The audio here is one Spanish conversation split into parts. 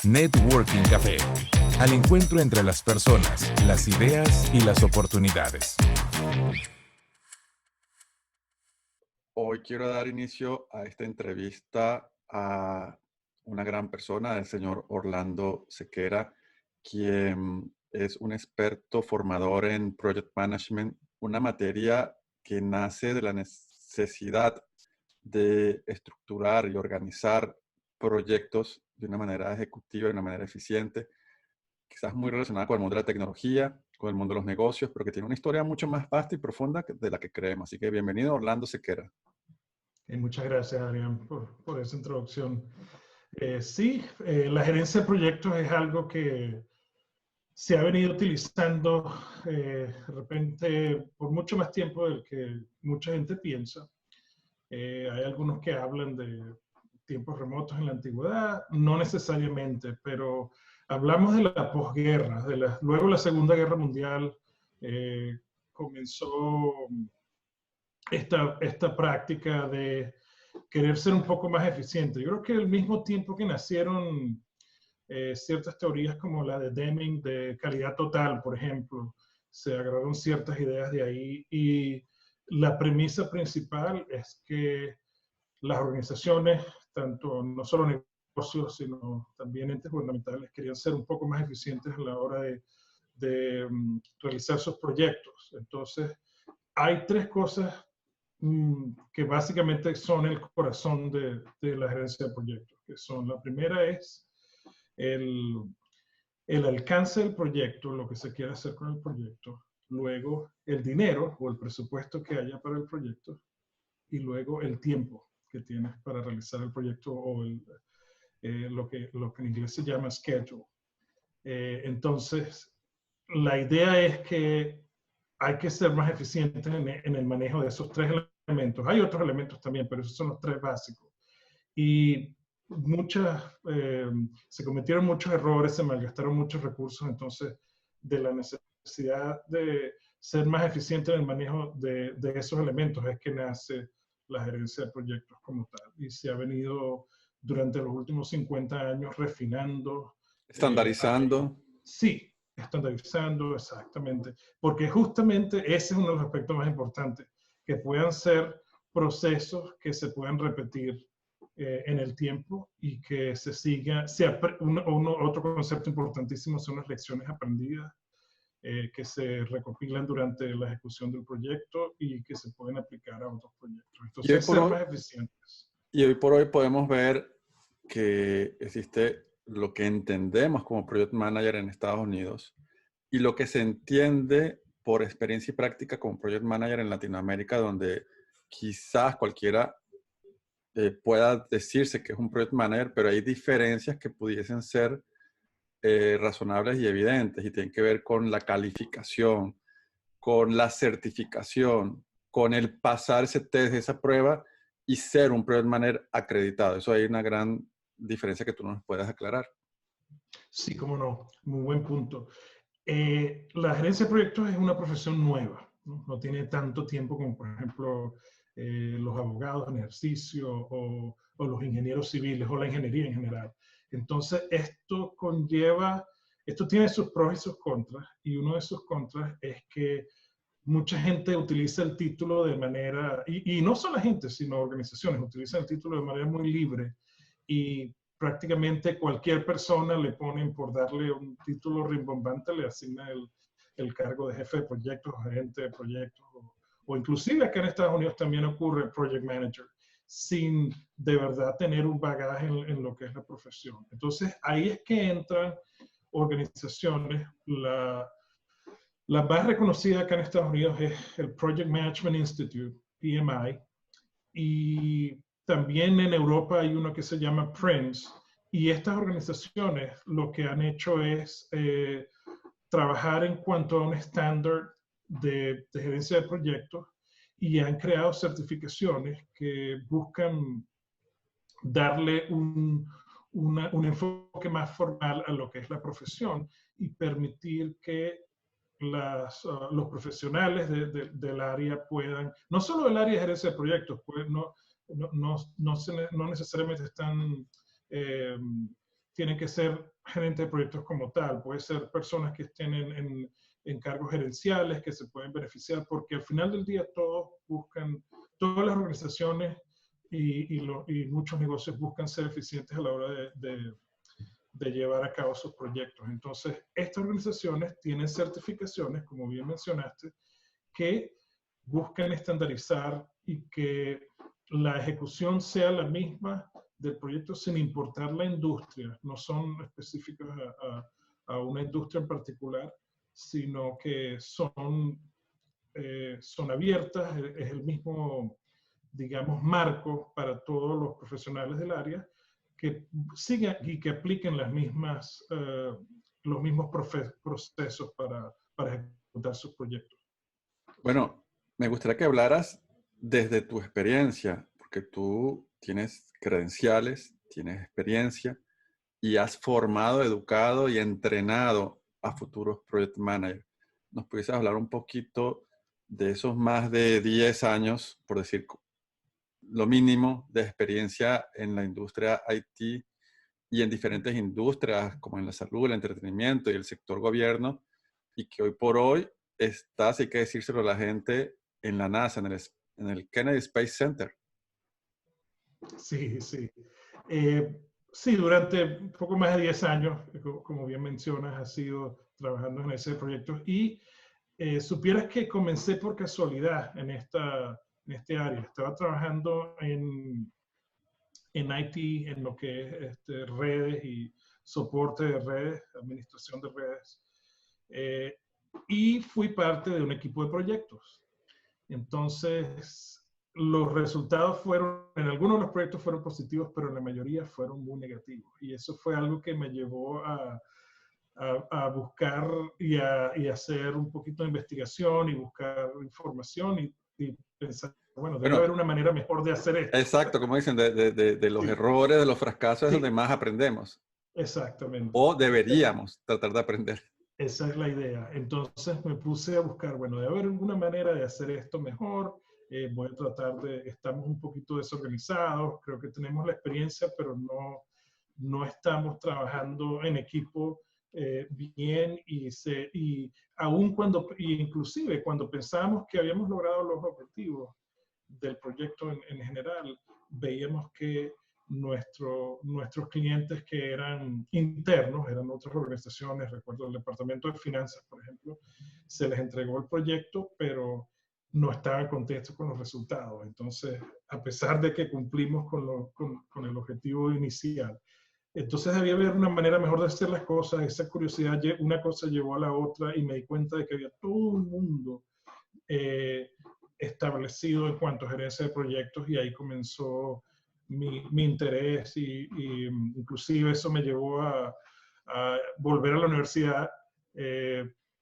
Networking Café. Al encuentro entre las personas, las ideas y las oportunidades. Hoy quiero dar inicio a esta entrevista a una gran persona, el señor Orlando Sequera, quien es un experto formador en Project Management, una materia que nace de la necesidad de estructurar y organizar proyectos de una manera ejecutiva, de una manera eficiente, quizás muy relacionada con el mundo de la tecnología, con el mundo de los negocios, pero que tiene una historia mucho más vasta y profunda de la que creemos. Así que bienvenido, Orlando Sequera. Muchas gracias, Adrián, por esa introducción. La gerencia de proyectos es algo que se ha venido utilizando de repente por mucho más tiempo del que mucha gente piensa. Hay algunos que hablan de tiempos remotos en la antigüedad, no necesariamente, pero hablamos de la posguerra, luego la Segunda Guerra Mundial comenzó esta práctica de querer ser un poco más eficiente. Yo creo que al mismo tiempo que nacieron ciertas teorías como la de Deming de calidad total, por ejemplo, se agarraron ciertas ideas de ahí y la premisa principal es que las organizaciones, tanto no solo negocios, sino también entes gubernamentales, querían ser un poco más eficientes a la hora de realizar sus proyectos. Entonces, hay tres cosas que básicamente son el corazón de la gerencia de proyectos, que son, la primera es el alcance del proyecto, lo que se quiere hacer con el proyecto, luego el dinero o el presupuesto que haya para el proyecto, y luego el tiempo que tienes para realizar el proyecto o lo que en inglés se llama schedule. Entonces, la idea es que hay que ser más eficientes en el manejo de esos tres elementos. Hay otros elementos también, pero esos son los tres básicos. Y se cometieron muchos errores, se malgastaron muchos recursos, entonces de la necesidad de ser más eficiente en el manejo de esos elementos es que nace la gerencia de proyectos como tal. Y se ha venido durante los últimos 50 años refinando. Estandarizando. Sí, estandarizando, exactamente. Porque justamente ese es uno de los aspectos más importantes, que puedan ser procesos que se puedan repetir en el tiempo y que se siga. Otro concepto importantísimo son las lecciones aprendidas que se recopilan durante la ejecución del proyecto y que se pueden aplicar a otros proyectos. Entonces, ser más eficientes. Y hoy por hoy podemos ver que existe lo que entendemos como Project Manager en Estados Unidos y lo que se entiende por experiencia y práctica como Project Manager en Latinoamérica, donde quizás cualquiera pueda decirse que es un Project Manager, pero hay diferencias que pudiesen ser razonables y evidentes y tienen que ver con la calificación, con la certificación, con el pasar ese test, esa prueba y ser un Project Manager acreditado. Eso hay una gran diferencia que tú nos puedes aclarar. Sí, cómo no. Muy buen punto. La gerencia de proyectos es una profesión nueva, ¿no? No tiene tanto tiempo como, por ejemplo, los abogados en ejercicio o los ingenieros civiles o la ingeniería en general. Entonces, esto tiene sus pros y sus contras, y uno de sus contras es que mucha gente utiliza el título de manera, y no solo gente, sino organizaciones, utilizan el título de manera muy libre y prácticamente cualquier persona le ponen, por darle un título rimbombante, le asigna el cargo de jefe de proyectos, gerente de proyectos, o inclusive acá en Estados Unidos también ocurre project manager, sin de verdad tener un bagaje en lo que es la profesión. Entonces ahí es que entran organizaciones. La más reconocida acá en Estados Unidos es el Project Management Institute, PMI, y también en Europa hay uno que se llama PRINCE, y estas organizaciones lo que han hecho es trabajar en cuanto a un estándar de gerencia de proyectos y han creado certificaciones que buscan darle un enfoque más formal a lo que es la profesión y permitir que los profesionales del área puedan, no solo del área de gerencia de proyectos, pues no necesariamente tienen que ser gerente de proyectos como tal, puede ser personas que estén en cargos gerenciales que se pueden beneficiar, porque al final del día todas las organizaciones y muchos negocios buscan ser eficientes a la hora de llevar a cabo sus proyectos. Entonces, estas organizaciones tienen certificaciones, como bien mencionaste, que buscan estandarizar y que la ejecución sea la misma del proyecto sin importar la industria. No son específicas a una industria en particular, sino que son abiertas, es el mismo, digamos, marco para todos los profesionales del área que sigan y que apliquen los mismos procesos para ejecutar sus proyectos. Bueno, me gustaría que hablaras desde tu experiencia, porque tú tienes credenciales, tienes experiencia y has formado, educado y entrenado a futuros project managers. ¿Nos pudieses hablar un poquito de esos más de 10 años, por decir lo mínimo, de experiencia en la industria IT y en diferentes industrias como en la salud, el entretenimiento y el sector gobierno, y que hoy por hoy estás, hay que decírselo a la gente, en la NASA, en el Kennedy Space Center? Sí, sí. Sí, durante un poco más de 10 años, como bien mencionas, has sido trabajando en ese proyecto y supieras que comencé por casualidad en este área. Estaba trabajando en IT, en lo que es redes y soporte de redes, administración de redes. Y fui parte de un equipo de proyectos. Entonces, los resultados en algunos de los proyectos fueron positivos, pero en la mayoría fueron muy negativos. Y eso fue algo que me llevó a buscar y hacer un poquito de investigación y buscar información y pensar, bueno, debe haber una manera mejor de hacer esto. Exacto, como dicen, de los errores, de los fracasos es donde más aprendemos. Exactamente. O deberíamos tratar de aprender. Esa es la idea. Entonces me puse a buscar, bueno, debe haber alguna manera de hacer esto mejor. Voy a tratar estamos un poquito desorganizados, creo que tenemos la experiencia, pero no estamos trabajando en equipo bien y aún inclusive cuando pensábamos que habíamos logrado los objetivos del proyecto en general, veíamos que nuestros clientes que eran internos, eran otras organizaciones, recuerdo el Departamento de Finanzas, por ejemplo, se les entregó el proyecto, pero no estaban contentos con los resultados. Entonces, a pesar de que cumplimos con el objetivo inicial, entonces debía haber una manera mejor de hacer las cosas. Esa curiosidad, una cosa llevó a la otra y me di cuenta de que había todo un mundo establecido en cuanto a gerencia de proyectos y ahí comenzó mi interés y inclusive eso me llevó a volver a la universidad.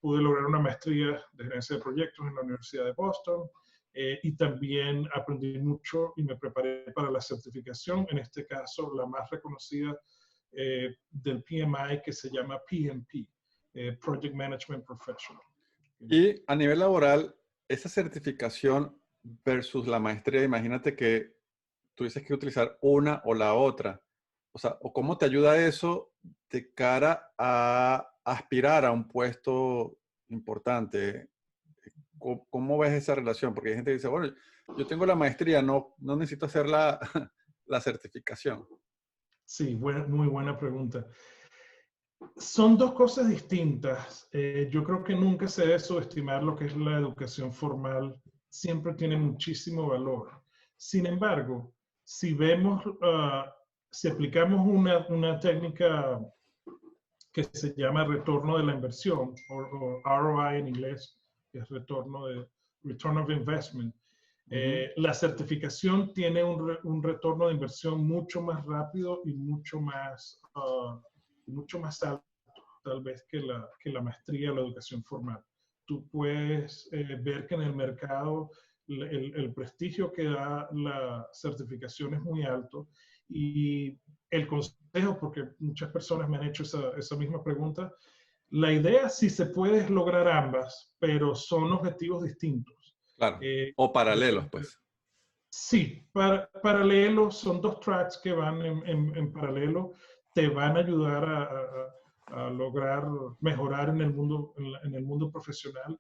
Pude lograr una maestría de gerencia de proyectos en la Universidad de Boston y también aprendí mucho y me preparé para la certificación, en este caso la más reconocida del PMI que se llama PMP, Project Management Professional. Y a nivel laboral, esa certificación versus la maestría, imagínate que tuvieses que utilizar una o la otra. O sea, ¿o cómo te ayuda eso de cara a aspirar a un puesto importante? ¿Cómo ves esa relación? Porque hay gente que dice, bueno, yo tengo la maestría, no necesito hacer la certificación. Sí, muy buena pregunta. Son dos cosas distintas. Yo creo que nunca se debe subestimar lo que es la educación formal. Siempre tiene muchísimo valor. Sin embargo, si aplicamos una técnica que se llama retorno de la inversión, o ROI en inglés, que es Return of Investment, la certificación tiene un retorno de inversión mucho más rápido y mucho más alto, tal vez, que la maestría o la educación formal. Tú puedes ver que en el mercado el prestigio que da la certificación es muy alto y el consejo, porque muchas personas me han hecho esa misma pregunta, la idea sí se puede lograr ambas, pero son objetivos distintos. Claro, o paralelos, pues. Sí, paralelos, son dos tracks que van en paralelo, te van a ayudar a lograr mejorar en el mundo, en el mundo profesional.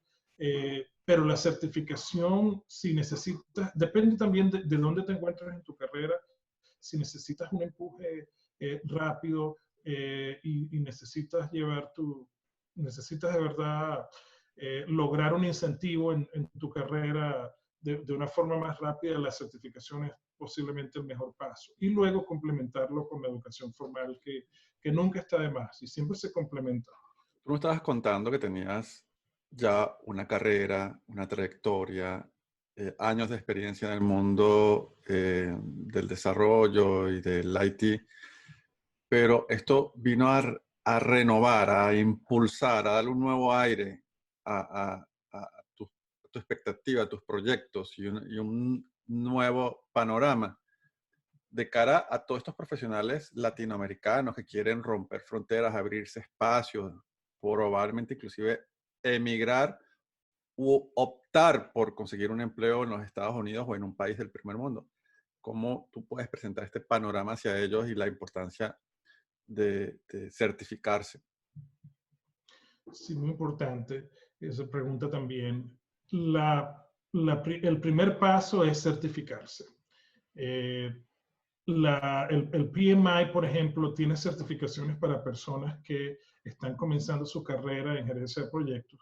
Pero la certificación, si necesitas, depende también de dónde te encuentres en tu carrera. Si necesitas un empuje rápido y necesitas necesitas de verdad lograr un incentivo en tu carrera de una forma más rápida, la certificación es posiblemente el mejor paso. Y luego complementarlo con la educación formal, que nunca está de más y siempre se complementa. Tú me estabas contando que tenías ya una carrera, una trayectoria, años de experiencia en el mundo del desarrollo y del IT, pero esto vino a renovar, a impulsar, a darle un nuevo aire a tu expectativa, a tus proyectos y un nuevo panorama de cara a todos estos profesionales latinoamericanos que quieren romper fronteras, abrirse espacios, probablemente inclusive emigrar u optar por conseguir un empleo en los Estados Unidos o en un país del primer mundo. ¿Cómo tú puedes presentar este panorama hacia ellos y la importancia de certificarse? Sí, muy importante esa pregunta también. El primer paso es certificarse. El PMI, por ejemplo, tiene certificaciones para personas que están comenzando su carrera en gerencia de proyectos.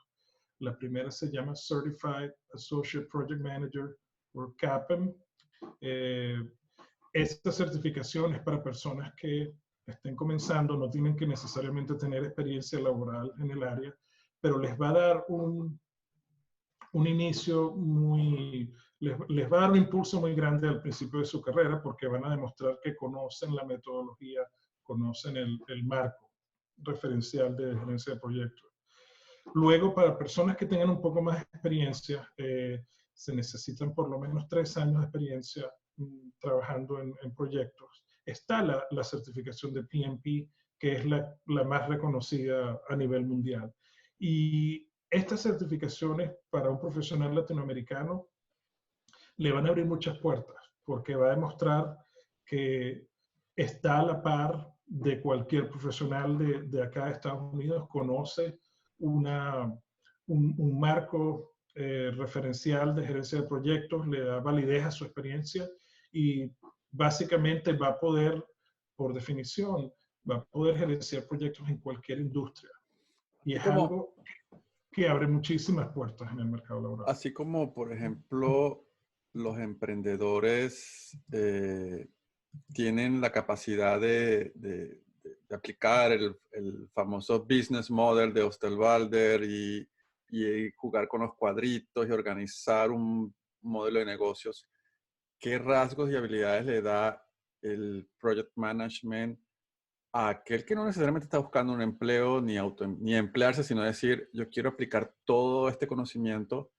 La primera se llama Certified Associate Project Manager, o CAPM. Esta certificación es para personas que estén comenzando, no tienen que necesariamente tener experiencia laboral en el área, pero les va a dar un inicio les va a dar un impulso muy grande al principio de su carrera porque van a demostrar que conocen la metodología, conocen el marco referencial de gerencia de proyectos. Luego, para personas que tengan un poco más de experiencia, se necesitan por lo menos 3 años de experiencia trabajando en proyectos. Está la certificación de PMP, que es la más reconocida a nivel mundial. Y estas certificaciones para un profesional latinoamericano le van a abrir muchas puertas, porque va a demostrar que está a la par de cualquier profesional de acá de Estados Unidos, conoce un marco referencial de gerencia de proyectos, le da validez a su experiencia y básicamente va a poder, por definición, va a poder gerenciar proyectos en cualquier industria. Y es algo que abre muchísimas puertas en el mercado laboral. Así como, por ejemplo, los emprendedores tienen la capacidad de aplicar el famoso business model de Osterwalder y jugar con los cuadritos y organizar un modelo de negocios. ¿Qué rasgos y habilidades le da el project management a aquel que no necesariamente está buscando un empleo ni emplearse, sino decir, yo quiero aplicar todo este conocimiento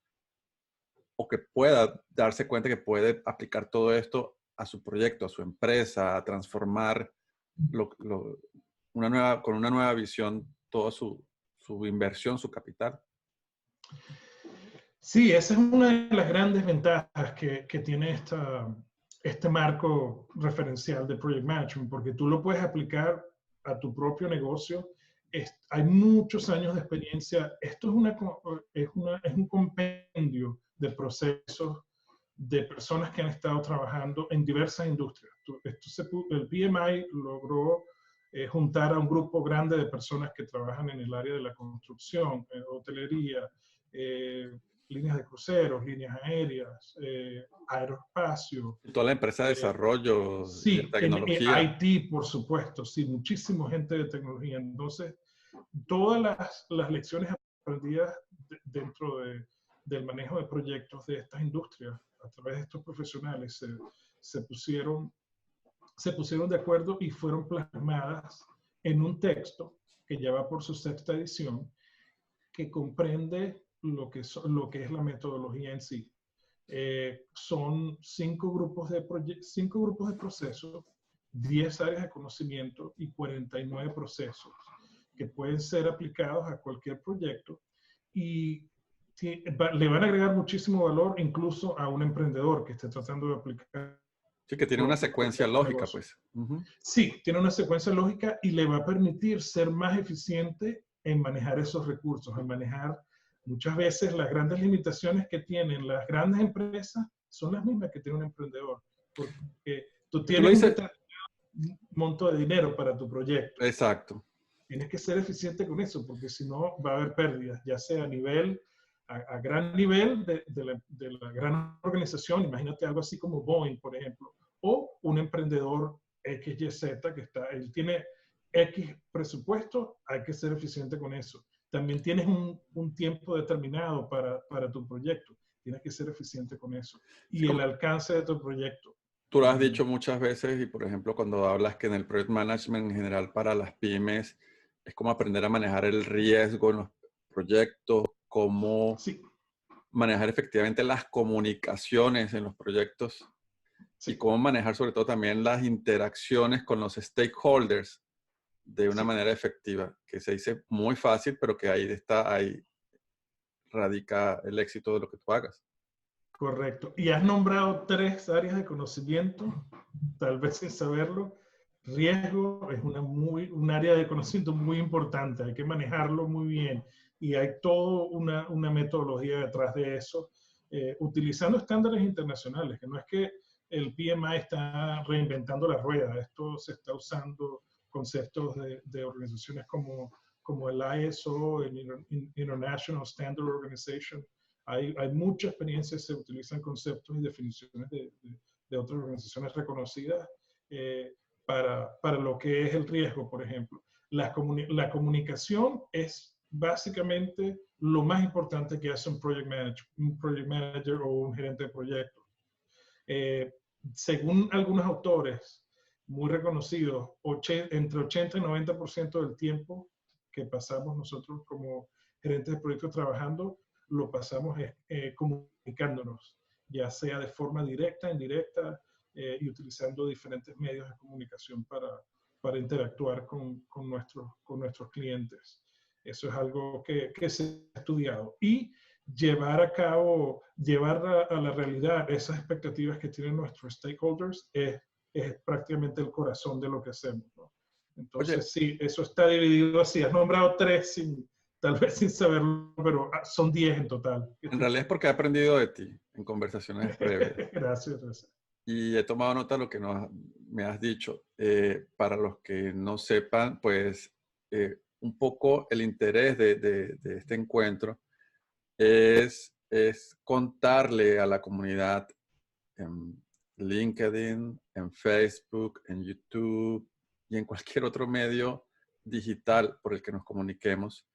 o que pueda darse cuenta que puede aplicar todo esto a su proyecto, a su empresa, a transformar con una nueva visión toda su inversión, su capital? Sí, esa es una de las grandes ventajas que tiene este marco referencial de Project Management, porque tú lo puedes aplicar a tu propio negocio. Hay muchos años de experiencia. Esto es un compendio de procesos de personas que han estado trabajando en diversas industrias. El PMI logró juntar a un grupo grande de personas que trabajan en el área de la construcción, hotelería, líneas de cruceros, líneas aéreas, aeroespacio. Toda la empresa de desarrollo, Sí, de tecnología. en IT, por supuesto, sí, muchísima gente de tecnología. Entonces, todas las lecciones aprendidas dentro del manejo de proyectos de estas industrias, a través de estos profesionales, se pusieron de acuerdo y fueron plasmadas en un texto que ya va por su 6ª edición, que comprende lo que es la metodología en sí. Son 5 grupos de procesos, 10 áreas de conocimiento y 49 procesos que pueden ser aplicados a cualquier proyecto y le van a agregar muchísimo valor incluso a un emprendedor que esté tratando de aplicar Sí, que tiene una secuencia lógica, pues. Sí, tiene una secuencia lógica y le va a permitir ser más eficiente en manejar esos recursos, en manejar muchas veces las grandes limitaciones que tienen las grandes empresas son las mismas que tiene un emprendedor, porque tú tienes un determinado monto de dinero para tu proyecto. Exacto. Tienes que ser eficiente con eso, porque si no va a haber pérdidas, ya sea a gran nivel de la gran organización, imagínate algo así como Boeing, por ejemplo, o un emprendedor XYZ que él tiene X presupuesto, hay que ser eficiente con eso. También tienes un tiempo determinado para tu proyecto, tienes que ser eficiente con eso. Y el alcance de tu proyecto. Tú lo has dicho muchas veces y, por ejemplo, cuando hablas que en el project management en general para las pymes es como aprender a manejar el riesgo en los proyectos, cómo manejar efectivamente las comunicaciones en los proyectos y cómo manejar sobre todo también las interacciones con los stakeholders de una manera efectiva, que se dice muy fácil, pero que ahí radica el éxito de lo que tú hagas. Correcto. Y has nombrado 3 áreas de conocimiento, tal vez sin saberlo. Riesgo es un área de conocimiento muy importante, hay que manejarlo muy bien y hay toda una metodología detrás de eso, utilizando estándares internacionales, que no es que el PMI está reinventando la rueda, esto se está usando conceptos de organizaciones como el ISO, el International Standard Organization. Hay mucha experiencia, se utilizan conceptos y definiciones de otras organizaciones reconocidas para lo que es el riesgo, por ejemplo. La comunicación es básicamente lo más importante que hace un project manager o un gerente de proyecto. Según algunos autores muy reconocidos, entre 80 y 90% del tiempo que pasamos nosotros como gerentes de proyectos trabajando, lo pasamos comunicándonos, ya sea de forma directa, indirecta, y utilizando diferentes medios de comunicación para interactuar con nuestros clientes. Eso es algo que se ha estudiado. Y llevar a la realidad esas expectativas que tienen nuestros stakeholders es prácticamente el corazón de lo que hacemos, ¿no? Entonces, oye, sí, eso está dividido así. Has nombrado 3 tal vez sin saberlo, pero son 10 en total. En realidad es porque he aprendido de ti en conversaciones previas. Gracias. Y he tomado nota de lo que me has dicho. Para los que no sepan, pues un poco el interés de este encuentro es contarle a la comunidad en LinkedIn, en Facebook, en YouTube y en cualquier otro medio digital por el que nos comuniquemos,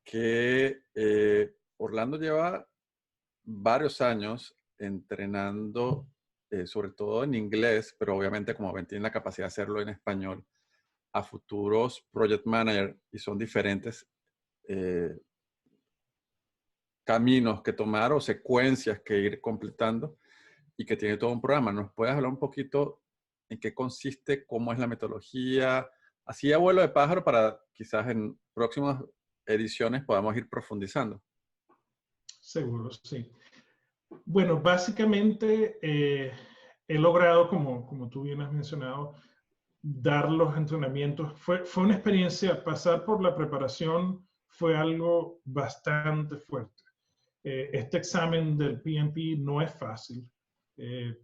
que Orlando lleva varios años entrenando, sobre todo en inglés, pero obviamente como ven tienen la capacidad de hacerlo en español, a futuros project manager, y son diferentes caminos que tomar o secuencias que ir completando y que tiene todo un programa. ¿Nos puedes hablar un poquito en qué consiste, cómo es la metodología? Así a vuelo de pájaro para quizás en próximas ediciones podamos ir profundizando. Seguro, sí. Bueno, básicamente he logrado, como tú bien has mencionado, dar los entrenamientos. Fue una experiencia, pasar por la preparación fue algo bastante fuerte. Este examen del PMP no es fácil.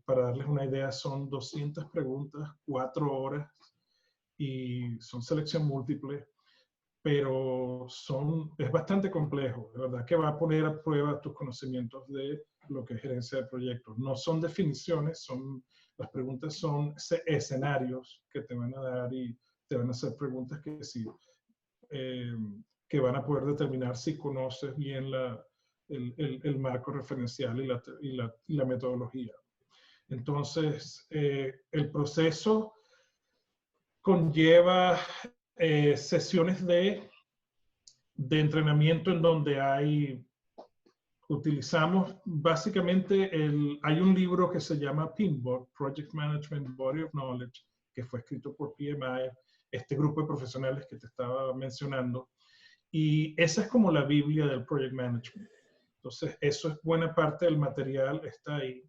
Para darles una idea, son 200 preguntas, 4 horas, y son selección múltiple, pero es bastante complejo. De verdad que va a poner a prueba tus conocimientos de lo que es gerencia de proyectos. No son definiciones, las preguntas son escenarios que te van a dar y te van a hacer preguntas que van a poder determinar si conoces bien el marco referencial y la metodología. Entonces, el proceso conlleva sesiones de entrenamiento en donde utilizamos básicamente, hay un libro que se llama PMBOK, Project Management Body of Knowledge, que fue escrito por PMI, este grupo de profesionales que te estaba mencionando, y esa es como la Biblia del Project Management. Entonces, eso es buena parte del material, está ahí.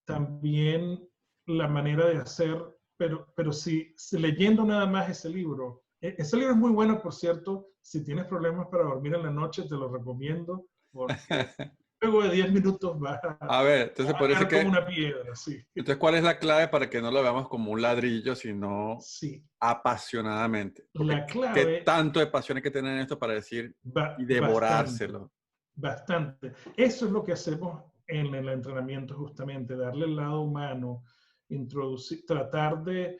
También la manera de hacer, pero si leyendo nada más ese libro es muy bueno, por cierto. Si tienes problemas para dormir en la noche, te lo recomiendo, porque luego de 10 minutos vas A ver, entonces a parece bajar como que, una piedra, sí. entonces, ¿cuál es la clave para que no lo veamos como un ladrillo, sino Sí, apasionadamente? Porque la ¿qué clave, tanto de pasión hay que tener en esto para decir y bastante, devorárselo? bastante. Eso es lo que hacemos en el entrenamiento, justamente, darle el lado humano, introducir, tratar de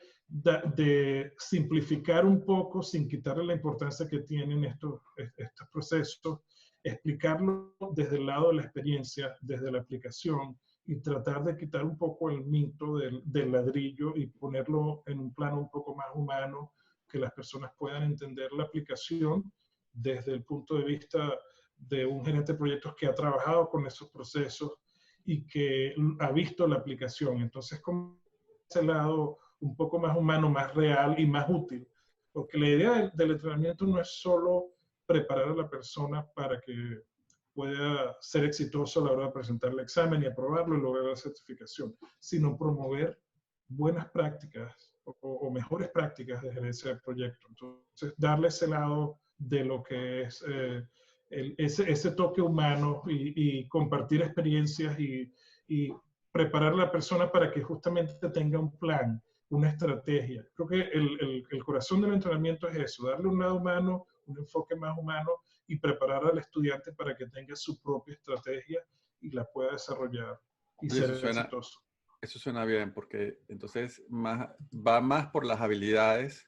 simplificar un poco sin quitarle la importancia que tienen estos procesos, explicarlo desde el lado de la experiencia, desde la aplicación, y tratar de quitar un poco el mito del ladrillo y ponerlo en un plano un poco más humano, que las personas puedan entender la aplicación desde el punto de vista de un gerente de proyectos que ha trabajado con esos procesos y que ha visto la aplicación. Entonces, como ese lado un poco más humano, más real y más útil. Porque la idea del entrenamiento no es solo preparar a la persona para que pueda ser exitoso a la hora de presentar el examen y aprobarlo y lograr la certificación, sino promover buenas prácticas o mejores prácticas de gerencia de proyectos. Entonces, darle ese lado de lo que es ese toque humano y compartir experiencias y preparar a la persona para que justamente tenga un plan, una estrategia. Creo que el corazón del entrenamiento es eso, darle un lado humano, un enfoque más humano y preparar al estudiante para que tenga su propia estrategia y la pueda desarrollar y Oye, ser exitoso. eso suena bien, porque entonces va más por las habilidades,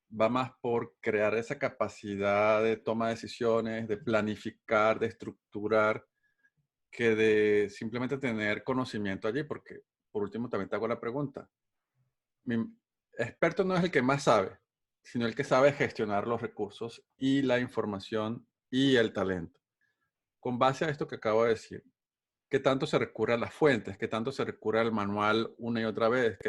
va más por crear esa capacidad de toma de decisiones, de planificar, de estructurar, que de simplemente tener conocimiento allí, porque por último también te hago la pregunta. Mi experto no es el que más sabe, sino el que sabe gestionar los recursos y la información y el talento. Con base a esto que acabo de decir, ¿qué tanto se recurre a las fuentes? ¿Qué tanto se recurre al manual una y otra vez?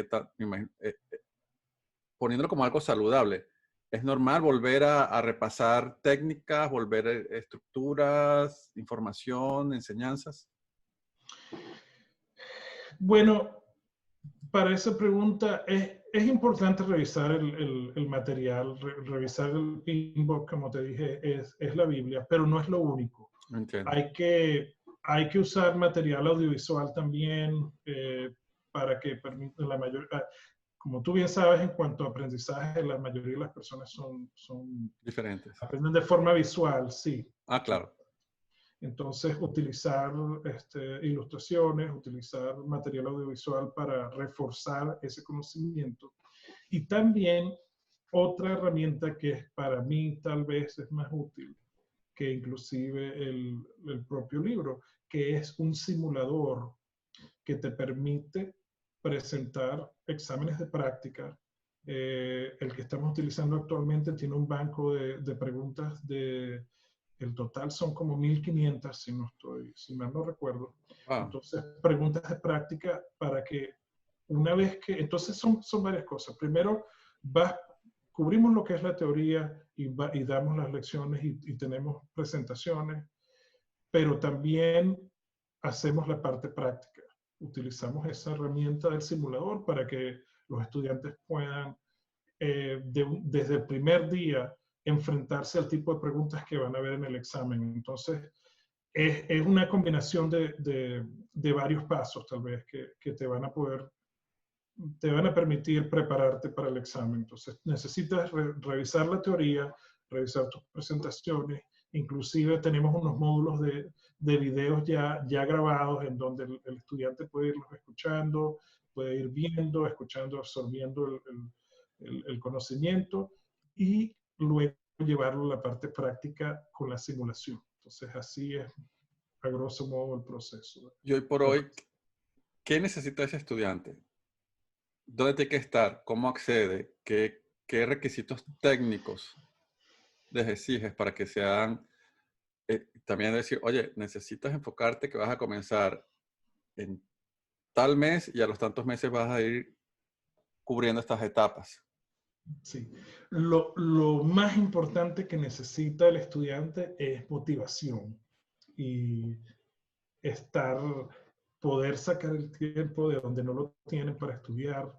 Poniéndolo como algo saludable, ¿es normal volver a repasar técnicas, volver a estructuras, información, enseñanzas? Bueno, para esa pregunta es importante revisar el material, revisar el Pinbook, como te dije, es la Biblia, pero no es lo único. No entiendo. Hay que usar material audiovisual también para que permita la mayor, como tú bien sabes, en cuanto a aprendizaje, la mayoría de las personas Diferentes. aprenden de forma visual, sí. Ah, Sí. claro. Entonces, utilizar ilustraciones, utilizar material audiovisual para reforzar ese conocimiento. Y también otra herramienta que para mí tal vez es más útil que inclusive el propio libro, que es un simulador que te permite presentar exámenes de práctica. El que estamos utilizando actualmente tiene un banco de preguntas el total son como 1500, si mal no recuerdo. Wow. Entonces, preguntas de práctica para que una vez que, entonces son varias cosas. Primero, cubrimos lo que es la teoría y damos las lecciones y tenemos presentaciones, pero también hacemos la parte práctica. Utilizamos esa herramienta del simulador para que los estudiantes puedan, desde el primer día, enfrentarse al tipo de preguntas que van a ver en el examen. Entonces, es una combinación de varios pasos, tal vez, que te van a permitir prepararte para el examen. Entonces, necesitas revisar la teoría, revisar tus presentaciones. Inclusive tenemos unos módulos de videos ya grabados en donde el estudiante puede irlos escuchando, puede ir viendo, escuchando, absorbiendo el conocimiento y luego llevarlo a la parte práctica con la simulación. Entonces, así es a grosso modo el proceso. Y hoy por hoy, ¿qué necesita ese estudiante? ¿Dónde tiene que estar? ¿Cómo accede? ¿Qué requisitos técnicos les exiges para que sean? También decir, oye, necesitas enfocarte que vas a comenzar en tal mes y a los tantos meses vas a ir cubriendo estas etapas. Sí. Lo más importante que necesita el estudiante es motivación y estar poder sacar el tiempo de donde no lo tienen para estudiar,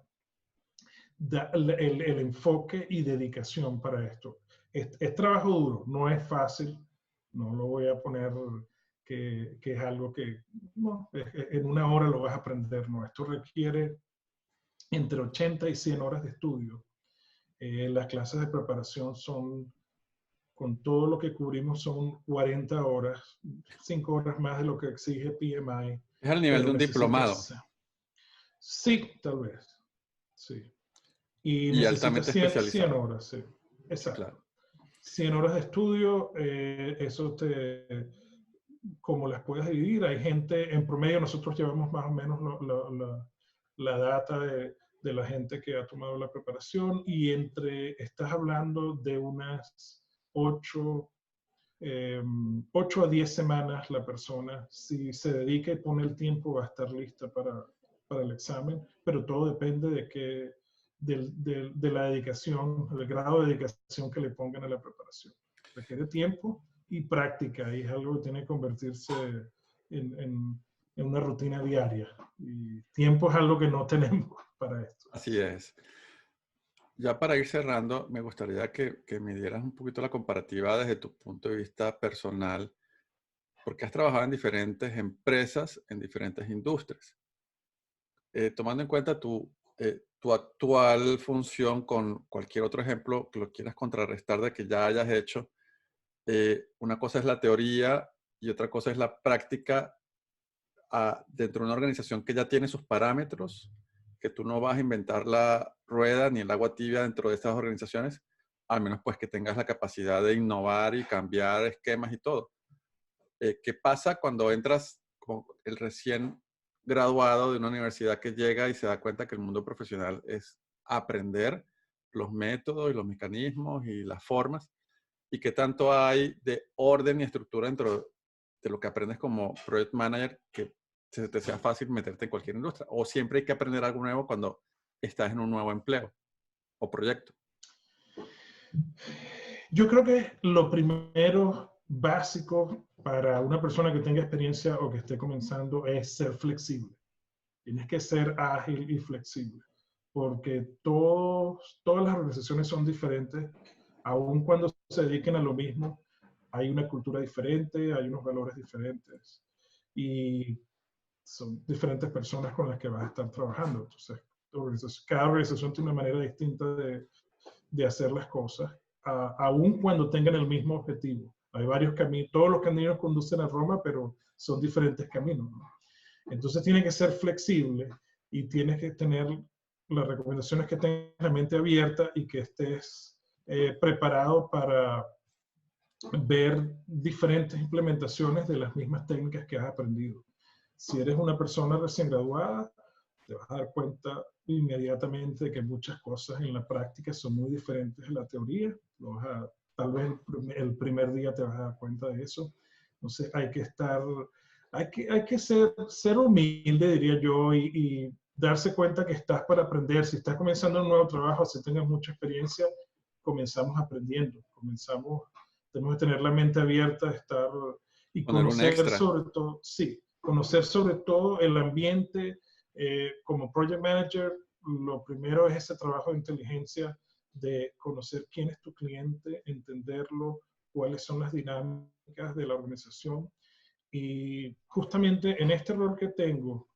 el enfoque y dedicación para esto. Es trabajo duro, no es fácil, no lo voy a poner que es algo que no, en una hora lo vas a aprender, no, esto requiere entre 80 y 100 horas de estudio. Las clases de preparación son, con todo lo que cubrimos, son 40 horas, 5 horas más de lo que exige PMI. Es al nivel de un diplomado. Sí, tal vez, sí. Y Y altamente especializado. 100 horas, sí. Exacto. Claro. 100 horas de estudio, eso como las puedes dividir. Hay gente, en promedio nosotros llevamos más o menos la data de la gente que ha tomado la preparación, y estás hablando de unas 8 a 10 semanas la persona, si se dedica y pone el tiempo, va a estar lista para el examen, pero todo depende de la dedicación, del grado de dedicación que le pongan a la preparación. Requiere tiempo y práctica, y es algo que tiene que convertirse en una rutina diaria. Y tiempo es algo que no tenemos para esto. Así es. Ya para ir cerrando, me gustaría que me dieras un poquito la comparativa desde tu punto de vista personal, porque has trabajado en diferentes empresas, en diferentes industrias. Tomando en cuenta tu actual función con cualquier otro ejemplo que lo quieras contrarrestar de que ya hayas hecho, una cosa es la teoría y otra cosa es la práctica dentro de una organización que ya tiene sus parámetros, que tú no vas a inventar la rueda ni el agua tibia dentro de estas organizaciones, al menos pues que tengas la capacidad de innovar y cambiar esquemas y todo. ¿Qué pasa cuando entras con el recién graduado de una universidad que llega y se da cuenta que el mundo profesional es aprender los métodos y los mecanismos y las formas? ¿Y qué tanto hay de orden y estructura dentro de lo que aprendes como project manager que te sea fácil meterte en cualquier industria? ¿O siempre hay que aprender algo nuevo cuando estás en un nuevo empleo o proyecto? Yo creo que lo primero básico para una persona que tenga experiencia o que esté comenzando es ser flexible. Tienes que ser ágil y flexible, porque todas las organizaciones son diferentes, aun cuando se dediquen a lo mismo. Hay una cultura diferente, hay unos valores diferentes, y son diferentes personas con las que vas a estar trabajando. Entonces, cada organización tiene una manera distinta de hacer las cosas, aun cuando tengan el mismo objetivo. Hay varios caminos, todos los caminos conducen a Roma, pero son diferentes caminos, ¿no? Entonces tiene que ser flexible y tienes que tener, las recomendaciones que tengas la mente abierta y que estés preparado para ver diferentes implementaciones de las mismas técnicas que has aprendido. Si eres una persona recién graduada, te vas a dar cuenta inmediatamente de que muchas cosas en la práctica son muy diferentes de la teoría. Tal vez el primer día te vas a dar cuenta de eso. Entonces hay que ser humilde, diría yo, y darse cuenta que estás para aprender. Si estás comenzando un nuevo trabajo, si tengas mucha experiencia, comenzamos aprendiendo. Tenemos que tener la mente abierta, y conocer sobre todo, sí, conocer sobre todo el ambiente. Como project manager, lo primero es ese trabajo de inteligencia, de conocer quién es tu cliente, entenderlo, cuáles son las dinámicas de la organización. Y justamente en este rol que tengo,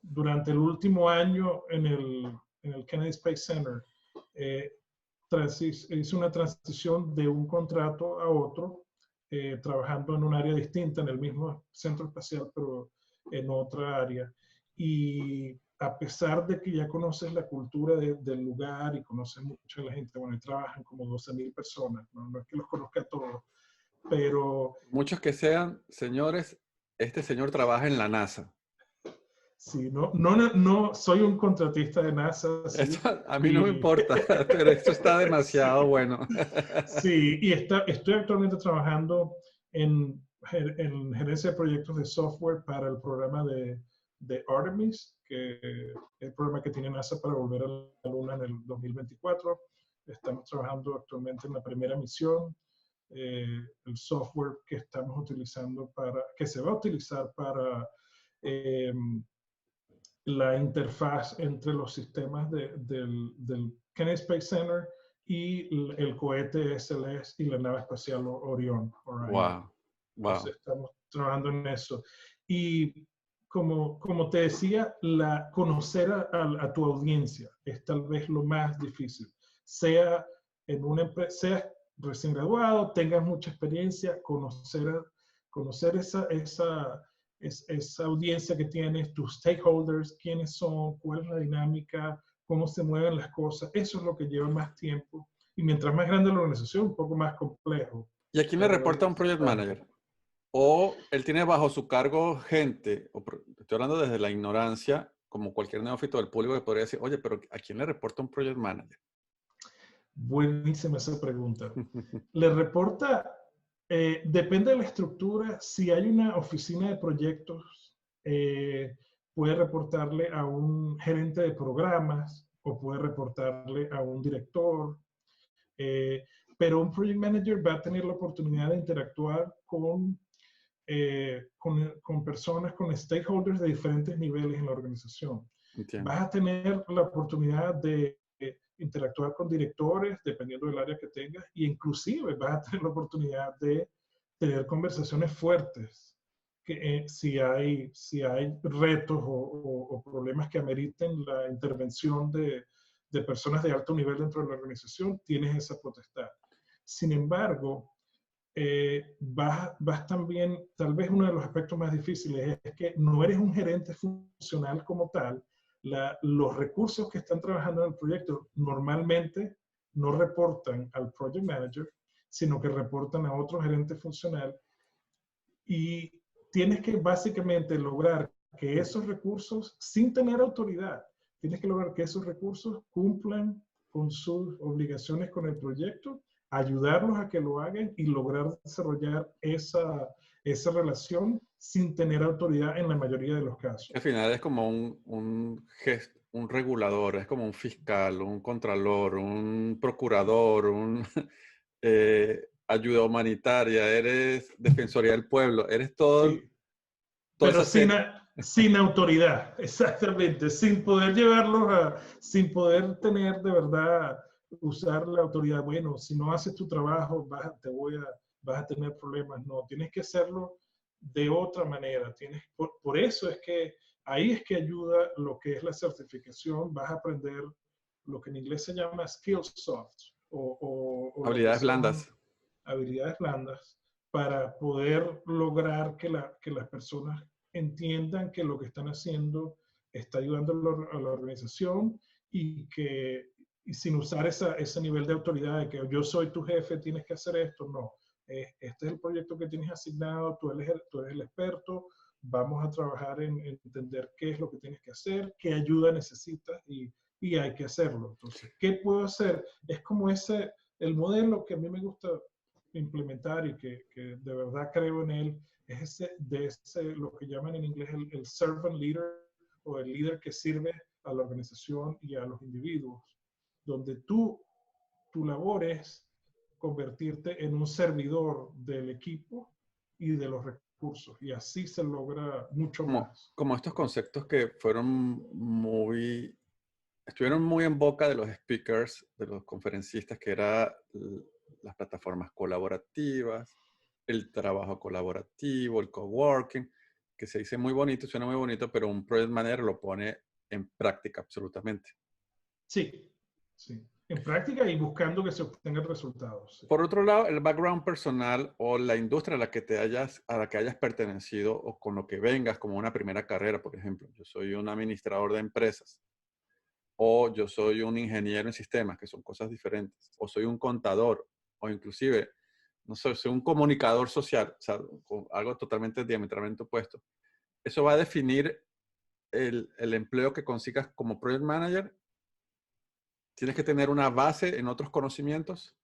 durante el último año en el Kennedy Space Center, hice una transición de un contrato a otro, trabajando en un área distinta, en el mismo centro espacial, pero en otra área. Y a pesar de que ya conoces la cultura del lugar y conoces mucho a la gente, bueno, y trabajan como 12,000 personas, no es que los conozca a todos, pero... Muchos que sean, señores, este señor trabaja en la NASA. Sí, no soy un contratista de NASA. Sí, esto a mí no me importa, pero esto está demasiado bueno. Sí, y estoy actualmente trabajando en gerencia de proyectos de software para el programa de Artemis, que es el programa que tiene NASA para volver a la Luna en el 2024. Estamos trabajando actualmente en la primera misión. El software que estamos utilizando que se va a utilizar para eh, la interfaz entre los sistemas del Kennedy Space Center y el cohete SLS y la nave espacial Orion. Wow. Entonces estamos trabajando en eso. Y como te decía, conocer a tu audiencia es tal vez lo más difícil. Sea en una empresa, seas recién graduado, tengas mucha experiencia, conocer esa audiencia que tienes, tus stakeholders, quiénes son, cuál es la dinámica, cómo se mueven las cosas. Eso es lo que lleva más tiempo. Y mientras más grande la organización, un poco más complejo. ¿Y a quién le reporta un project manager? ¿O él tiene bajo su cargo gente? Estoy hablando desde la ignorancia, como cualquier neófito del público que podría decir, oye, pero ¿a quién le reporta un project manager? Buenísima esa pregunta. Le reporta, depende de la estructura, si hay una oficina de proyectos, puede reportarle a un gerente de programas o puede reportarle a un director, pero un project manager va a tener la oportunidad de interactuar con personas, con stakeholders de diferentes niveles en la organización. Entiendo. Vas a tener la oportunidad de interactuar con directores, dependiendo del área que tengas, e inclusive vas a tener la oportunidad de tener conversaciones fuertes, que, si hay retos o problemas que ameriten la intervención de personas de alto nivel dentro de la organización, tienes esa potestad. Sin embargo, vas también, tal vez uno de los aspectos más difíciles es que no eres un gerente funcional como tal. Los recursos que están trabajando en el proyecto normalmente no reportan al project manager, sino que reportan a otro gerente funcional, y tienes que básicamente lograr que esos recursos, sin tener autoridad, tienes que lograr que esos recursos cumplan con sus obligaciones con el proyecto, ayudarlos a que lo hagan y lograr desarrollar esa relación sin tener autoridad en la mayoría de los casos. Al final es como un regulador, es como un fiscal, un contralor, un procurador, ayuda humanitaria, eres defensoría del pueblo, eres todo. Sí. Pero sin autoridad, exactamente, sin poder sin poder tener de verdad, usar la autoridad. Bueno, si no haces tu trabajo, vas a tener problemas. No, tienes que hacerlo de otra manera. Por eso es que ahí es que ayuda lo que es la certificación. Vas a aprender lo que en inglés se llama skills soft o Habilidades blandas. Habilidades blandas, para poder lograr que las personas entiendan que lo que están haciendo está ayudando a la organización y sin usar ese nivel de autoridad de que yo soy tu jefe, tienes que hacer esto. No, este es el proyecto que tienes asignado, tú eres el experto, vamos a trabajar en entender qué es lo que tienes que hacer, qué ayuda necesitas y hay que hacerlo. Entonces, ¿qué puedo hacer? Es como el modelo que a mí me gusta implementar y que de verdad creo en él, es lo que llaman en inglés el servant leader, o el líder que sirve a la organización y a los individuos, donde tu labor es convertirte en un servidor del equipo y de los recursos, y así se logra mucho más. Como estos conceptos que estuvieron muy en boca de los speakers, de los conferencistas, que era las plataformas colaborativas, el trabajo colaborativo, el coworking, que se dice muy bonito, suena muy bonito, pero un project manager lo pone en práctica absolutamente. Sí, sí. En práctica y buscando que se obtengan resultados. Sí. Por otro lado, el background personal o la industria a la que hayas pertenecido o con lo que vengas como una primera carrera, por ejemplo. Yo soy un administrador de empresas, o yo soy un ingeniero en sistemas, que son cosas diferentes, o soy un contador, o inclusive, no sé, soy un comunicador social, o sea, algo totalmente diametralmente opuesto. Eso va a definir el empleo que consigas como project manager. ¿Tienes que tener una base en otros conocimientos?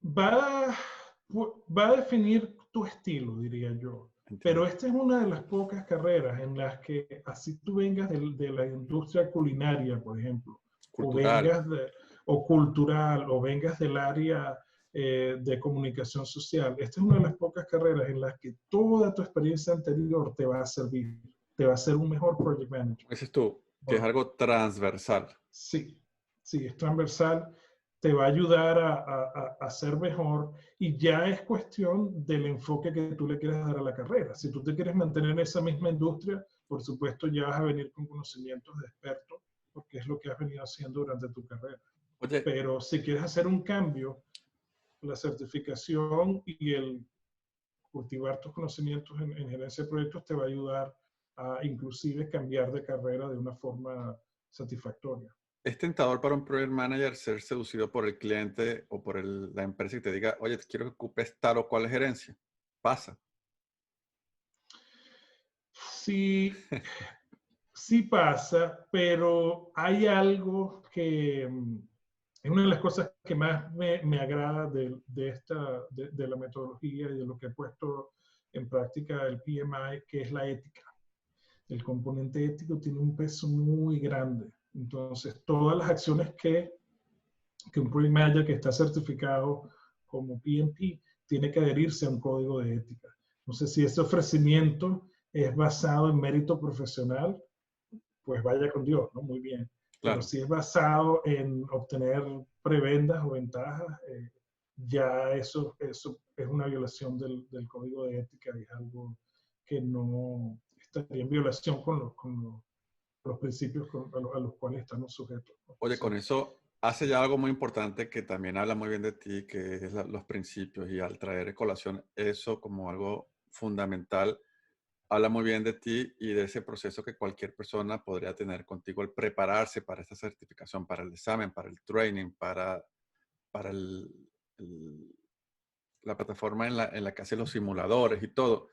Va a definir tu estilo, diría yo. Entiendo. Pero esta es una de las pocas carreras en las que, así tú vengas de la industria culinaria, por ejemplo, cultural. o cultural, o vengas del área de comunicación social. Esta es una de las pocas carreras en las que toda tu experiencia anterior te va a servir, te va a hacer un mejor project manager. Dices tú, que es algo transversal. Sí, sí, es transversal, te va a ayudar a ser mejor y ya es cuestión del enfoque que tú le quieres dar a la carrera. Si tú te quieres mantener en esa misma industria, por supuesto ya vas a venir con conocimientos de experto, porque es lo que has venido haciendo durante tu carrera. Oye, Pero si quieres hacer un cambio, la certificación y el cultivar tus conocimientos en gerencia de proyectos te va a ayudar a inclusive cambiar de carrera de una forma satisfactoria. ¿es tentador para un project manager ser seducido por el cliente o por la empresa y te diga, oye, quiero que ocupes tal o cual gerencia? Pasa. Sí, sí pasa, pero hay algo que es una de las cosas que más me agrada de la metodología y de lo que he puesto en práctica el PMI, que es la ética. El componente ético tiene un peso muy grande. Entonces, todas las acciones que un Project Manager que está certificado como PMP tiene que adherirse a un código de ética. Entonces, si ese ofrecimiento es basado en mérito profesional, pues vaya con Dios, ¿no? Muy bien. Pero Claro. si es basado en obtener prebendas o ventajas, ya eso es una violación del código de ética y es algo que no estaría en violación con los principios a los cuales estamos sujetos, ¿no? Oye, Sí. con eso hace ya algo muy importante que también habla muy bien de ti, que es los principios, y al traer a colación eso como algo fundamental, habla muy bien de ti y de ese proceso que cualquier persona podría tener contigo al prepararse para esta certificación, para el examen, para el training, para el- la plataforma en la que hace los simuladores y todo.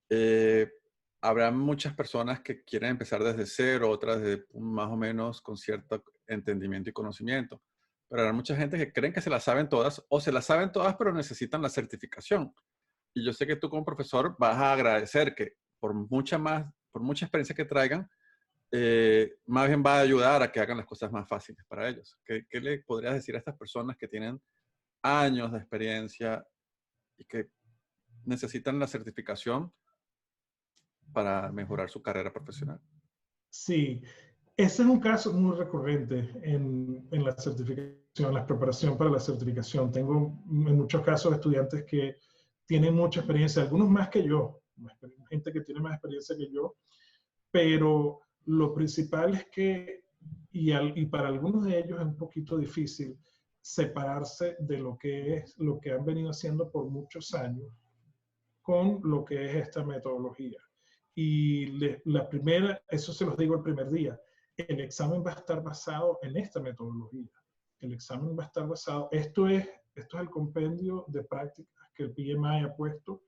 Eh, Habrá muchas personas que quieren empezar desde cero, otras de más o menos con cierto entendimiento y conocimiento. Pero habrá mucha gente que creen que se las saben todas o se las saben todas, pero necesitan la certificación. Y yo sé que tú como profesor vas a agradecer que por mucha experiencia que traigan, más bien va a ayudar a que hagan las cosas más fáciles para ellos. ¿Qué le podrías decir a estas personas que tienen años de experiencia y que necesitan la certificación para mejorar su carrera profesional? Sí, ese es un caso muy recurrente en la certificación, la preparación para la certificación. Tengo en muchos casos estudiantes que tienen mucha experiencia, algunos más que yo, gente que tiene más experiencia que yo, pero lo principal es que, y para algunos de ellos es un poquito difícil separarse de lo que es lo que han venido haciendo por muchos años con lo que es esta metodología. Y la primera, eso se los digo el primer día, el examen va a estar basado en esta metodología. El examen va a estar basado, esto es el compendio de prácticas que el PMI ha puesto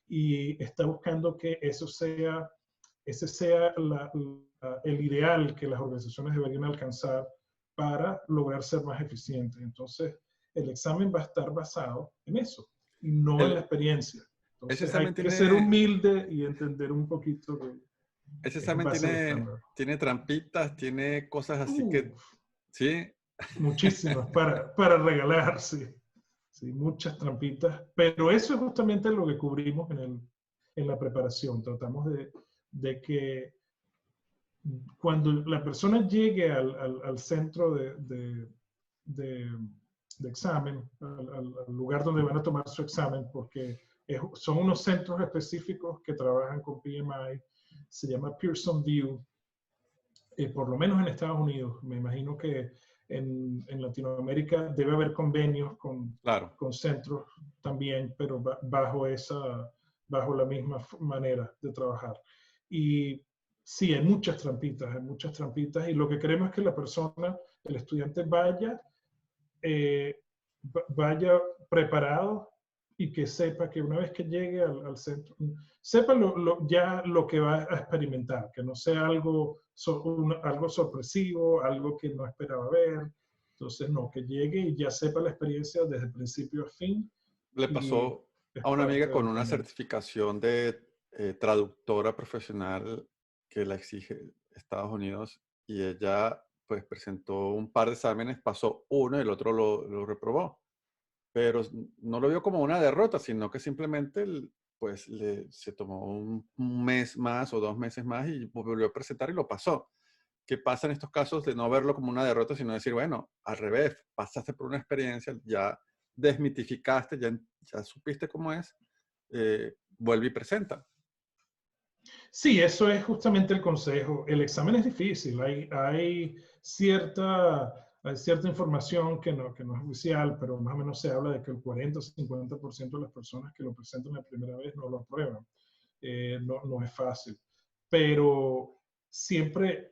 y está buscando que eso sea, ese sea el ideal que las organizaciones deberían alcanzar para lograr ser más eficientes. Entonces, el examen va a estar basado en eso y no en la El, experiencia. ese Entonces, examen hay que ser tiene, humilde y entender un poquito que ese es en examen base al tiene, estándar. tiene trampitas, tiene cosas así que, Uf, sí, muchísimas para regalar, sí. Sí, muchas trampitas, pero eso es justamente lo que cubrimos en la preparación. Tratamos de que cuando la persona llegue al centro de, de examen, al lugar donde van a tomar su examen, porque son unos centros específicos que trabajan con PMI, se llama Pearson View, por lo menos en Estados Unidos. Me imagino que en Latinoamérica debe haber convenios claro. con centros también, pero bajo la misma manera de trabajar. Y sí, hay muchas trampitas, y lo que queremos es que la persona, el estudiante eh, vaya preparado y que sepa que una vez que llegue al centro, sepa ya lo que va a experimentar, que no sea algo sorpresivo, algo que no esperaba ver. Entonces, no, que llegue y ya sepa la experiencia desde principio a fin Le y pasó es a una amiga parte con del una camino. certificación de traductora profesional que la exige Estados Unidos y ella pues presentó un par de exámenes, pasó uno y el otro lo reprobó. pero no lo vio como una derrota, sino que simplemente pues se tomó un mes más o 2 meses más y volvió a presentar y lo pasó. ¿Qué pasa en estos casos de no verlo como una derrota, sino decir, bueno, al revés, pasaste por una experiencia, ya desmitificaste, ya supiste cómo es, vuelve y presenta? Sí, eso es justamente el consejo. El examen es difícil. Hay cierta información que no es oficial, pero más o menos se habla de que el 40 o 50% de las personas que lo presentan la primera vez no lo aprueban. No es fácil. Pero siempre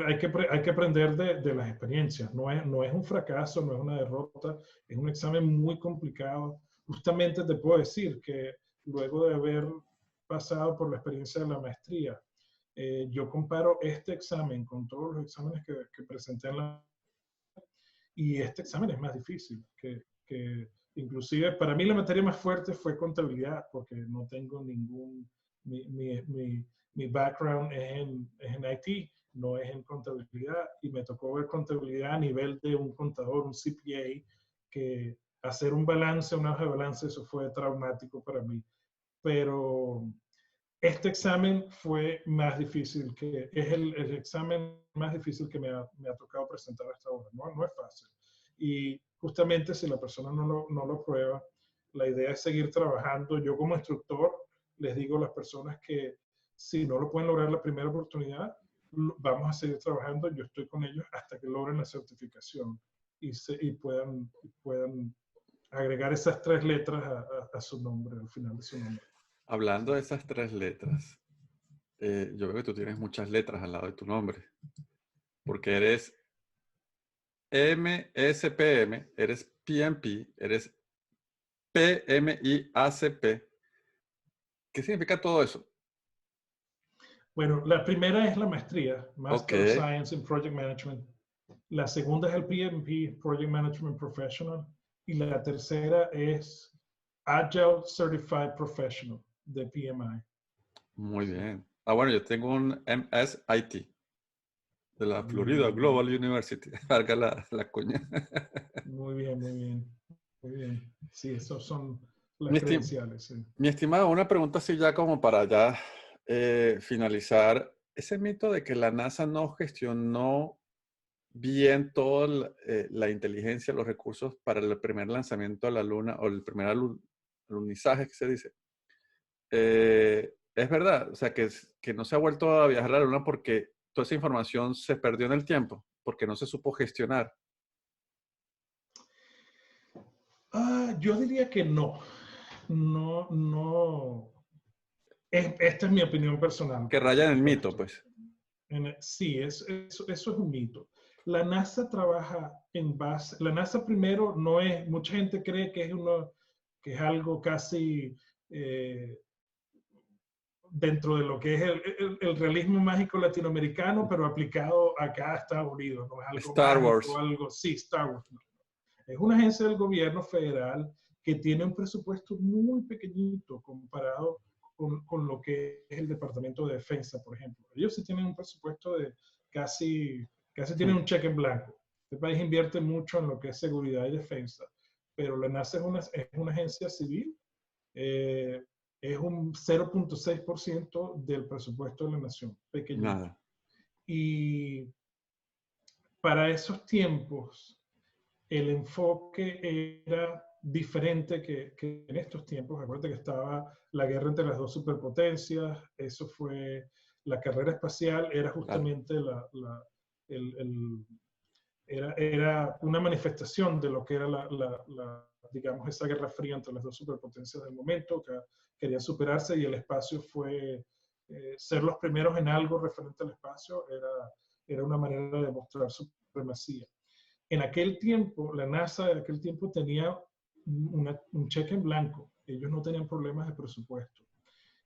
hay que aprender de las experiencias. No es un fracaso, no es una derrota, es un examen muy complicado. Justamente te puedo decir que luego de haber pasado por la experiencia de la maestría, yo comparo este examen con todos los exámenes que presenté en la... Y este examen es más difícil, inclusive para mí la materia más fuerte fue contabilidad, porque no tengo ningún... Mi background es en IT, no es en contabilidad, y me tocó ver contabilidad a nivel de un contador, un CPA, que hacer un balance, una hoja de balance, eso fue traumático para mí. Pero este examen fue más difícil, es el examen más difícil que me ha tocado presentar hasta ahora. No es fácil. Y justamente si la persona no lo prueba, la idea es seguir trabajando. Yo como instructor les digo a las personas que si no lo pueden lograr la primera oportunidad, vamos a seguir trabajando. Yo estoy con ellos hasta que logren la certificación y puedan agregar esas 3 letras a su nombre, al final de su nombre. Hablando de esas 3 letras, yo veo que tú tienes muchas letras al lado de tu nombre, porque eres MSPM, eres PMP, eres PMIACP. ¿Qué significa todo eso? Bueno, la primera es la maestría, Ok, Master of Science in Project Management. La segunda es el PMP, Project Management Professional. Y la tercera es Agile Certified Professional de PMI. muy Sí. bien. Ah, bueno, yo tengo un MSIT de la Florida Muy bien, Global University. Valga la cuña. muy bien, muy bien, muy bien. Sí, esos son las Mi, estim- credenciales. Sí. mi estimado, una pregunta así ya como para ya finalizar. Ese mito de que la NASA no gestionó bien toda la inteligencia, los recursos para el primer lanzamiento a la Luna o el primer alunizaje que se dice. Es verdad, o sea, que no se ha vuelto a viajar a la Luna porque toda esa información se perdió en el tiempo, porque no se supo gestionar. Yo diría que no. No. Esta es mi opinión personal, Que por raya en el mito, supuesto. pues. Sí, eso es un mito. La NASA trabaja en base, la NASA primero no es, mucha gente cree que es algo casi dentro de lo que es el realismo mágico latinoamericano, pero aplicado acá a Estados Unidos, no es algo Star mágico, Wars. algo, sí, Star Wars. No. Es una agencia del gobierno federal que tiene un presupuesto muy pequeñito comparado con lo que es el Departamento de Defensa, por ejemplo. Ellos sí tienen un presupuesto de casi tienen un cheque en blanco. Este país invierte mucho en lo que es seguridad y defensa, pero la NASA es una agencia civil, eh, es un 0.6% del presupuesto de la nación, pequeñito. Nada. Y para esos tiempos, el enfoque era diferente que en estos tiempos. Acuérdate que estaba la guerra entre las dos superpotencias, eso fue, la carrera espacial era Claro. justamente era una manifestación de lo que era digamos, esa guerra fría entre las dos superpotencias del momento, que querían superarse y el espacio fue, ser los primeros en algo referente al espacio era una manera de mostrar supremacía. En aquel tiempo, la NASA de aquel tiempo tenía un cheque en blanco. Ellos no tenían problemas de presupuesto.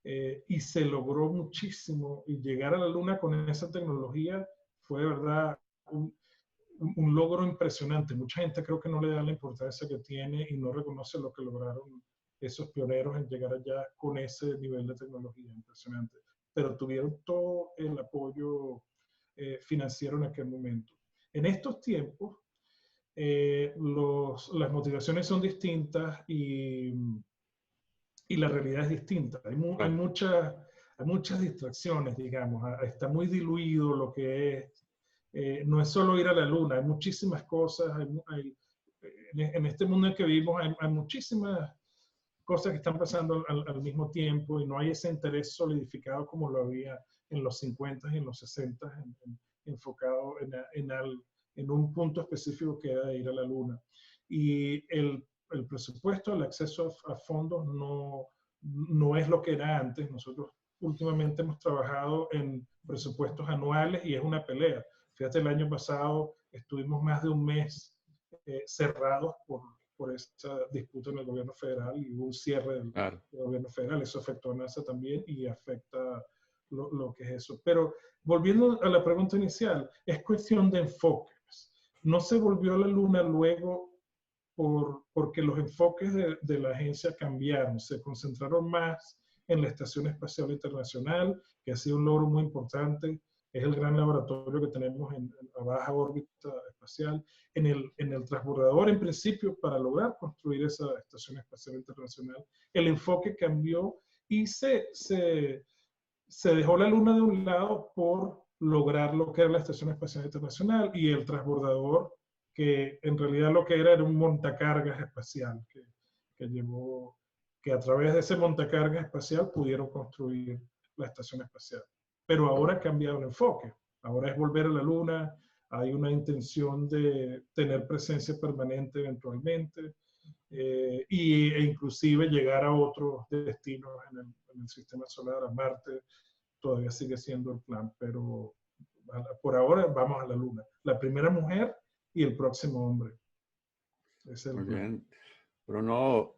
Y se logró muchísimo. Y llegar a la Luna con esa tecnología fue de verdad un logro impresionante. Mucha gente creo que no le da la importancia que tiene y no reconoce lo que lograron esos pioneros en llegar allá con ese nivel de tecnología impresionante. Pero tuvieron todo el apoyo financiero en aquel momento. En estos tiempos, las motivaciones son distintas y la realidad es distinta. Hay Claro. muchas distracciones, digamos. Está muy diluido lo que es. No es solo ir a la luna, hay muchísimas cosas. En este mundo en que vivimos hay muchísimas cosas que están pasando al mismo tiempo y no hay ese interés solidificado como lo había en los 50 y en los 60, enfocado en un punto específico que era ir a la luna. Y el presupuesto, el acceso a fondos no es lo que era antes. Nosotros últimamente hemos trabajado en presupuestos anuales y es una pelea. Fíjate, el año pasado estuvimos más de un mes cerrados por esta disputa en el gobierno federal y hubo un cierre del gobierno federal. Eso afectó a NASA también y afecta lo que es eso. Pero volviendo a la pregunta inicial, es cuestión de enfoques. No se volvió a la luna luego porque los enfoques de la agencia cambiaron. Se concentraron más en la Estación Espacial Internacional, que ha sido un logro muy importante. Es el gran laboratorio que tenemos a baja órbita espacial. En el transbordador, en principio, para lograr construir esa Estación Espacial Internacional, el enfoque cambió y se dejó la Luna de un lado por lograr lo que era la Estación Espacial Internacional y el transbordador, que en realidad lo que era un montacargas espacial, que a través de ese montacargas espacial pudieron construir la Estación Espacial. Pero ahora ha cambiado el enfoque. Ahora es volver a la Luna, hay una intención de tener presencia permanente eventualmente, e inclusive llegar a otros destinos en el sistema solar, a Marte, todavía sigue siendo el plan, pero por ahora vamos a la Luna. La primera mujer y el próximo hombre. Muy bien. Bruno,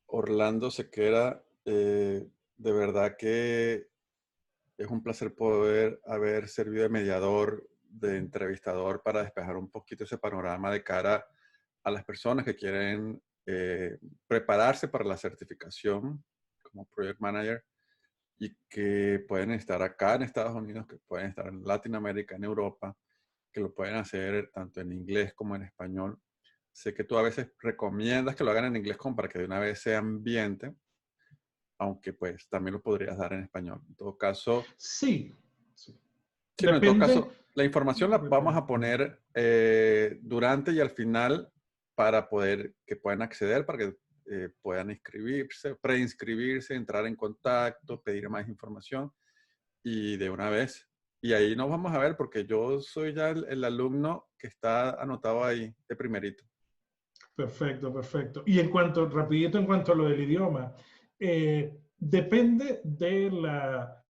Orlando Sequera, de verdad que es un placer poder haber servido de mediador, de entrevistador para despejar un poquito ese panorama de cara a las personas que quieren prepararse para la certificación como Project Manager y que pueden estar acá en Estados Unidos, que pueden estar en Latinoamérica, en Europa, que lo pueden hacer tanto en inglés como en español. Sé que tú a veces recomiendas que lo hagan en inglés como para que de una vez sea ambiente, aunque pues también lo podrías dar en español. En todo caso... Sí. Sí, no, en todo caso, la información la vamos a poner durante y al final para que puedan acceder, para que puedan inscribirse, preinscribirse, entrar en contacto, pedir más información y de una vez. Y ahí nos vamos a ver porque yo soy ya el alumno que está anotado ahí de primerito. Perfecto, perfecto. Y rapidito en cuanto a lo del idioma, depende de la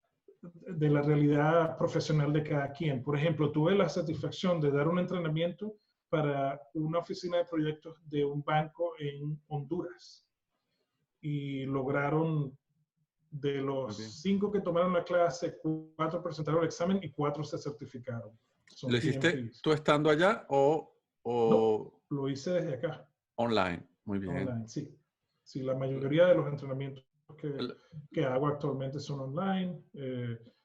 realidad profesional de cada quien. Por ejemplo, tuve la satisfacción de dar un entrenamiento para una oficina de proyectos de un banco en Honduras y lograron, de los 5 que tomaron la clase, 4 presentaron el examen y 4 se certificaron. ¿Lo hiciste tú estando allá o...? No, lo hice desde acá. Online, muy bien. Online, sí. Sí, la mayoría de los entrenamientos que hago actualmente son online.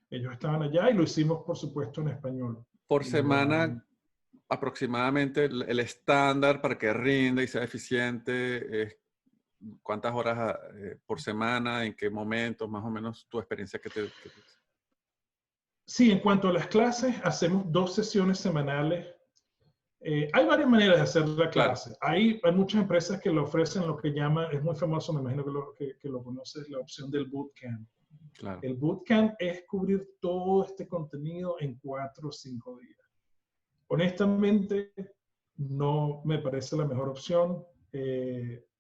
Ellos estaban allá y lo hicimos, por supuesto, en español. Por semana, aproximadamente, el estándar para que rinda y sea eficiente es ¿cuántas horas por semana? ¿En qué momentos? Más o menos tu experiencia que te... Sí, en cuanto a las clases, hacemos 2 sesiones semanales. Hay varias maneras de hacer la clase. Claro. Hay muchas empresas que lo ofrecen lo que llama, es muy famoso, me imagino que lo conoces, la opción del bootcamp. Claro. El bootcamp es cubrir todo este contenido en 4 o 5 días. Honestamente, no me parece la mejor opción.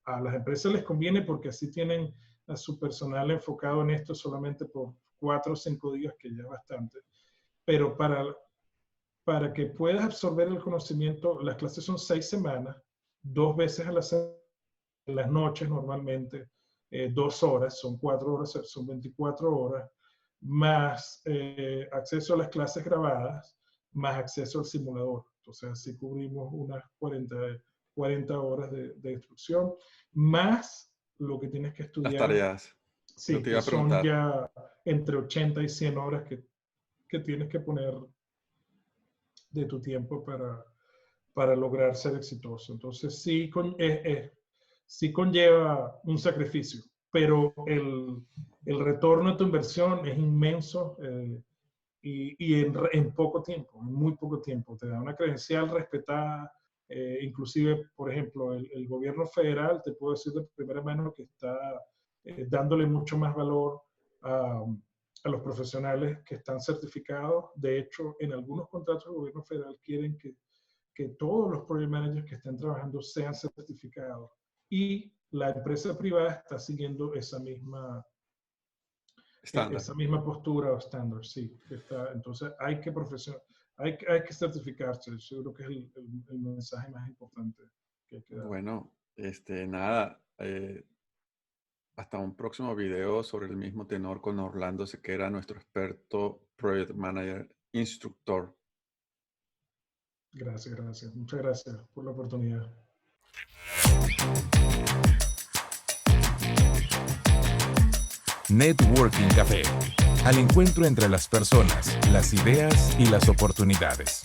A las empresas les conviene porque así tienen a su personal enfocado en esto solamente por 4 o 5 días, que ya es bastante. Pero para que puedas absorber el conocimiento, las clases son 6 semanas, 2 veces a la semana, en las noches normalmente, 2 horas, son 4 horas, son 24 horas, más acceso a las clases grabadas, más acceso al simulador. Entonces así cubrimos unas 40 horas de instrucción, más lo que tienes que estudiar. Las tareas. Sí, que son ya entre 80 y 100 horas que tienes que poner de tu tiempo para lograr ser exitoso. Entonces sí conlleva un sacrificio, pero el retorno de tu inversión es inmenso y en poco tiempo, en muy poco tiempo. Te da una credencial respetada. Inclusive, por ejemplo, el gobierno federal, te puedo decir de primera mano que está dándole mucho más valor a los profesionales que están certificados. De hecho, en algunos contratos del gobierno federal quieren que todos los project managers que estén trabajando sean certificados. Y la empresa privada está siguiendo esa misma postura o estándar, sí. Entonces hay que certificarse. Yo creo que es el mensaje más importante que hay que dar. Bueno, nada. Hasta un próximo video sobre el mismo tenor con Orlando Sequera, nuestro experto Project Manager instructor. Gracias. Muchas gracias por la oportunidad. Networking Café. Al encuentro entre las personas, las ideas y las oportunidades.